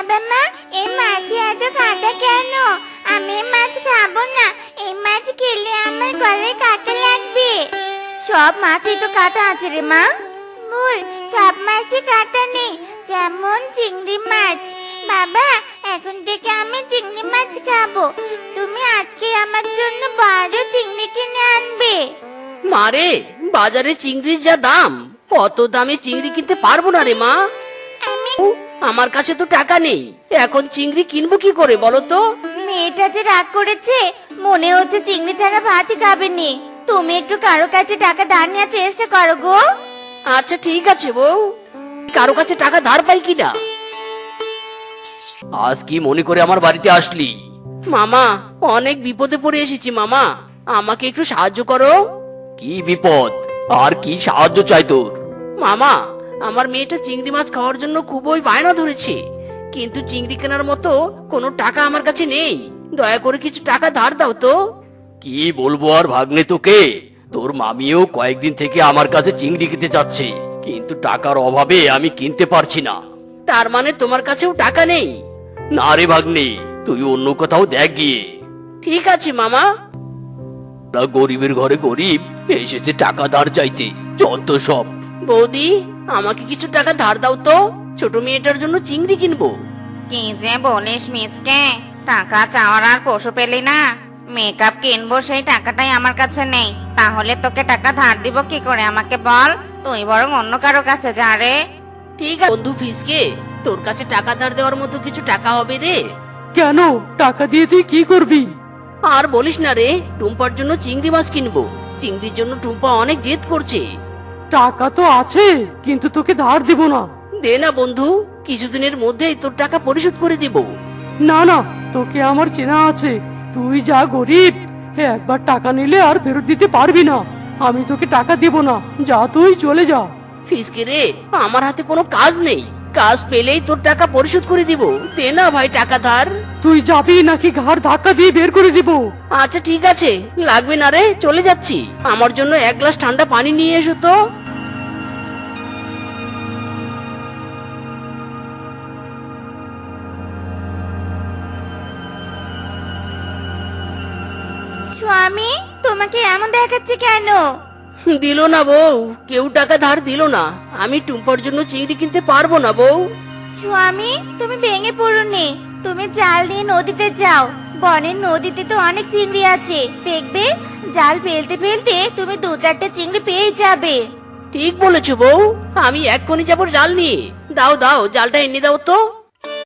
বাবা মা, এই মাছে এত কাঁটা কেন? আমি এই মাছ খাবো না। এই মাছ খেলে আমার গলায় কাঁটা লাগবে। সব মাছই তো কাঁটা আছে রে মা। ভুল, সব মাছে কাঁটা নেই, যেমন চিংড়ি মাছ। বাবা, এখন থেকে আমি চিংড়ি মাছ খাবো। তুমি আজকে আমার জন্য বড় চিংড়ি কিনে আনবে। মারে, বাজারে চিংড়ির যা দাম, অত দামে চিংড়ি কিনতে পারবো না রে মা। আমি আমার কাছে তো টাকা নেই, এখন চিংড়ি কিনবো কি করে বলো তো? মেয়েটা যে রাগ করেছে, মনে হচ্ছে চিংড়ি ছাড়া ভাতই খাবেনি। তুমি একটু কারো কাছে টাকা ধার নেওয়ার চেষ্টা করো গো। আচ্ছা ঠিক আছে বউ, কারো কাছে টাকা ধার পাই কিনা। আজ কি মনে করে আমার বাড়িতে আসলি? মামা, অনেক বিপদে পড়ে এসেছি মামা, আমাকে একটু সাহায্য করো। কি বিপদ আর কি সাহায্য চাই তোর? মামা, আমার মেয়েটা চিংড়ি মাছ খাওয়ার জন্য খুবই বায়না ধরেছে, কিন্তু চিংড়ি কেনার মতো কোনো টাকা আমার কাছে নেই। দয়া করে কিছু টাকা ধার দাও তো। কি বলবো আর ভাগ্নে তোকে, তোর মামিও কয়েকদিন থেকে আমার কাছে চিংড়ি কিনতে চাচ্ছে, কিন্তু টাকার অভাবে আমি কিনতে পারছি না। তার মানে তোমার কাছেও টাকা নেই? না রে ভাগ্নে, তুই অন্য কোথাও দেখ গিয়ে। ঠিক আছে মামা। গরিবের ঘরে গরিব এসেছে টাকা ধার চাইতে, যত সব। বৌদি, আমাকে কিছু টাকা ধার দাও তো, ছোট মেয়েটার জন্য চিংড়ি কিনবো। কি যে বলিস মিচকে, টাকা চাওয়ার আর পশু পেলি না? মেকআপ কিনবো সেই টাকাটাই আমার কাছে নেই, তাহলে তোকে টাকা ধার দিব কি করে আমাকে বল? তুই বরং অন্য কারো কাছে যা রে। ঠিক আছে বন্ধু ফিসকে, তোর কাছে টাকা ধার দেওয়ার মতো কিছু টাকা হবে রে? কেন? টাকা দিয়ে তুই কি করবি? আর বলিস না রে, টুম্পার জন্য চিংড়ি মাছ কিনবো। চিংড়ির জন্য টুম্পা অনেক জেদ করছে। টাকা তো আছে, কিন্তু তোকে ধার দিব না। দে না বন্ধু, কিছুদিনের মধ্যেই তোর টাকা পরিশোধ করে দিব। না না, তোকে আমার চেনা আছে, তুই যা গরিব, একবার টাকা নিলে আর ফেরত দিতে পারবি না। আমি তোকে টাকা দিব না, যা তুই চলে যা। ফিসকে রে, আমার হাতে কোনো কাজ নেই, কাজ পেলেই তোর টাকা পরিশোধ করে দিব। দে না ভাই টাকা ধার। তুই যাবি নাকি ঘাড় ধাক্কা দিয়ে বের করে দিব? আচ্ছা ঠিক আছে, লাগবে না রে, চলে যাচ্ছি। আমার জন্য এক গ্লাস ঠান্ডা পানি নিয়ে এসো তো। স্বামী, তোমাকে এমন দেখাচ্ছে কেন? দিল না বউ, কেউ টাকা ধার দিল না। আমি টুম্পার জন্য চিংড়ি কিনতে পারবো না বউ। স্বামী, তুমি ভেঙে পড়োনি। তুমি জাল নিয়ে নদীতে যাও। বনের নদীতে তো অনেক চিংড়ি আছে, দেখবে জাল ফেলতে ফেলতে তুমি 2-4টে চিংড়ি পেয়ে যাবে। ঠিক বলেছো বউ, আমি এক্ষুনি যাবো জাল নিয়ে। দাও দাও, জালটা এনে দাও তো।